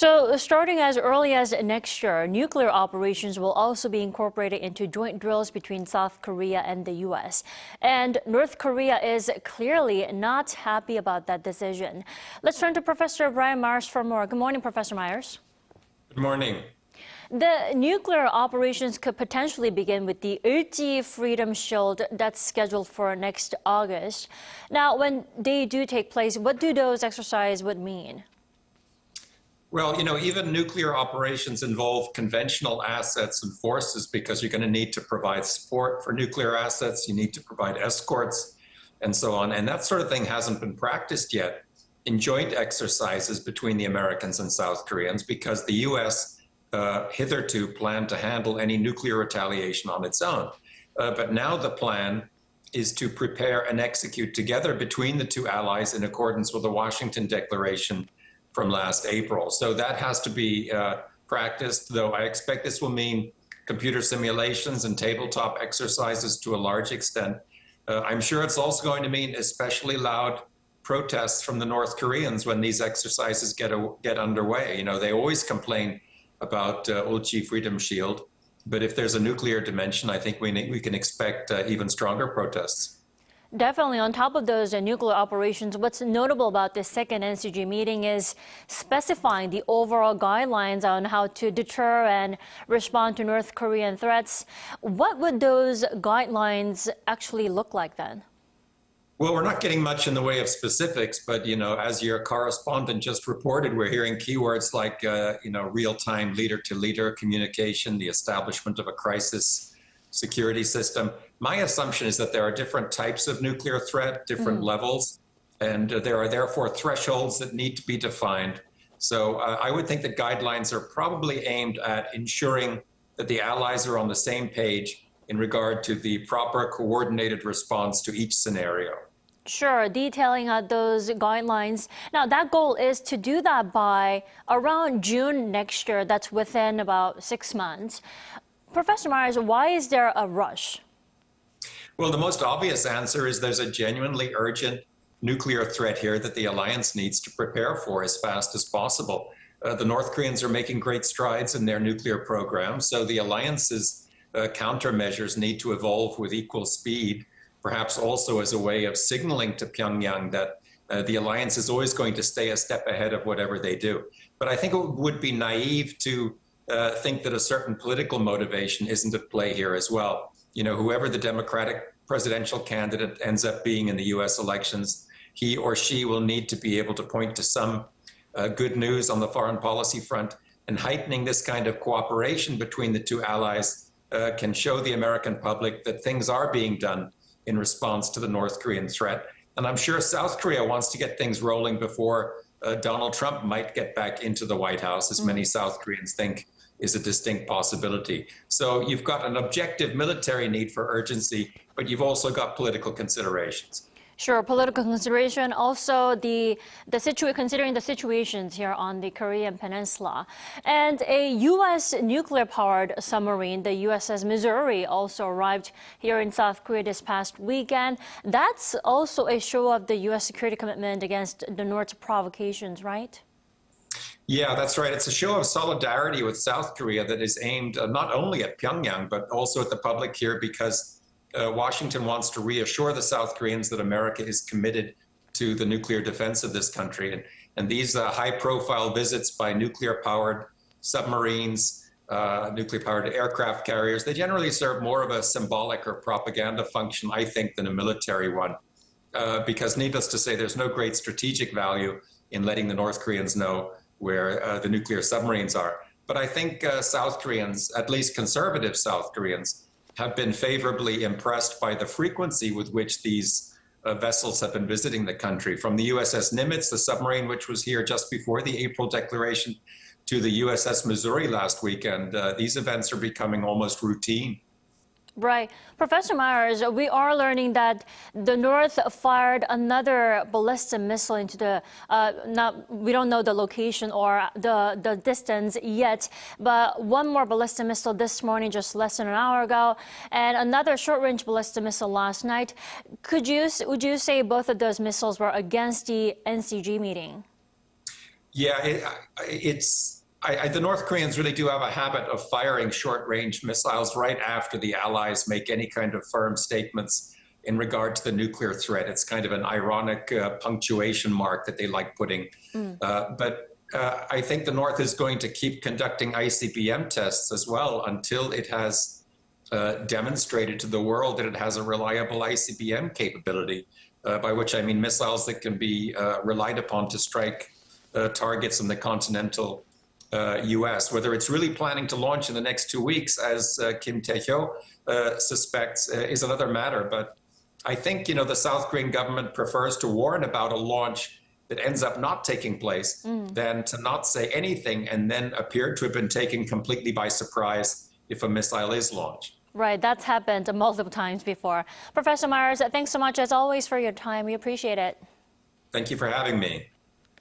So, starting as early as next year, nuclear operations will also be incorporated into joint drills between South Korea and the U.S. And North Korea is clearly not happy about that decision. Let's turn to Professor Brian Myers for more. Good morning, Professor Myers. Good morning. The nuclear operations could potentially begin with the Ulchi Freedom Shield that's scheduled for next August. Now, when they do take place, what do those exercises would mean? Well, even nuclear operations involve conventional assets and forces because you're going to need to provide support for nuclear assets. You need to provide escorts and so on. And that sort of thing hasn't been practiced yet in joint exercises between the Americans and South Koreans because the U.S. Hitherto planned to handle any nuclear retaliation on its own. But now the plan is to prepare and execute together between the two allies in accordance with the Washington Declaration from last April. So that has to be practiced, though I expect this will mean computer simulations and tabletop exercises to a large extent. I'm sure it's also going to mean especially loud protests from the North Koreans when these exercises get underway. They always complain about Ulchi Freedom Shield, but if there's a nuclear dimension, I think we can expect even stronger protests. Definitely. On top of those nuclear operations, what's notable about this second NCG meeting is specifying the overall guidelines on how to deter and respond to North Korean threats. What would those guidelines actually look like then? Well, we're not getting much in the way of specifics, but, as your correspondent just reported, we're hearing keywords like, real-time leader-to-leader communication, the establishment of a crisis security system. My assumption is that there are different types of nuclear threat, different levels, and there are therefore thresholds that need to be defined. So I would think that guidelines are probably aimed at ensuring that the allies are on the same page in regard to the proper coordinated response to each scenario. Sure, detailing out those guidelines. Now, that goal is to do that by around June next year. That's within about 6 months. Professor Myers, why is there a rush? Well, the most obvious answer is there's a genuinely urgent nuclear threat here that the alliance needs to prepare for as fast as possible. The North Koreans are making great strides in their nuclear program, so the alliance's countermeasures need to evolve with equal speed, perhaps also as a way of signaling to Pyongyang that the alliance is always going to stay a step ahead of whatever they do. But I think it would be naive to think that a certain political motivation isn't at play here as well. Whoever the Democratic presidential candidate ends up being in the U.S. elections, he or she will need to be able to point to some good news on the foreign policy front, and heightening this kind of cooperation between the two allies can show the American public that things are being done in response to the North Korean threat. And I'm sure South Korea wants to get things rolling before Donald Trump might get back into the White House, as many South Koreans think is a distinct possibility. So you've got an objective military need for urgency, but you've also got political considerations. Sure, political consideration. Also, considering the situations here on the Korean Peninsula. And a U.S. nuclear-powered submarine, the USS Missouri, also arrived here in South Korea this past weekend. That's also a show of the U.S. security commitment against the North's provocations, right? Yeah, that's right. It's a show of solidarity with South Korea that is aimed not only at Pyongyang, but also at the public here because Washington wants to reassure the South Koreans that America is committed to the nuclear defense of this country. And these high-profile visits by nuclear-powered submarines, nuclear-powered aircraft carriers, they generally serve more of a symbolic or propaganda function, I think, than a military one. Because needless to say, there's no great strategic value in letting the North Koreans know where the nuclear submarines are. But I think South Koreans, at least conservative South Koreans, have been favorably impressed by the frequency with which these vessels have been visiting the country. From the USS Nimitz, the submarine which was here just before the April declaration, to the USS Missouri last weekend, these events are becoming almost routine. Right. Professor Myers, we are learning that the North fired another ballistic missile into the, we don't know the location or the distance yet, but one more ballistic missile this morning, just less than an hour ago, and another short-range ballistic missile last night. Would you say both of those missiles were against the NCG meeting? Yeah, it's The North Koreans really do have a habit of firing short-range missiles right after the Allies make any kind of firm statements in regard to the nuclear threat. It's kind of an ironic punctuation mark that they like putting. But I think the North is going to keep conducting ICBM tests as well until it has demonstrated to the world that it has a reliable ICBM capability, by which I mean missiles that can be relied upon to strike targets in the continental U.S. Whether it's really planning to launch in the next 2 weeks, as Kim Tae-hyo suspects, is another matter. But I think, the South Korean government prefers to warn about a launch that ends up not taking place than to not say anything and then appear to have been taken completely by surprise if a missile is launched. Right, that's happened multiple times before. Professor Myers, thanks so much as always for your time. We appreciate it. Thank you for having me.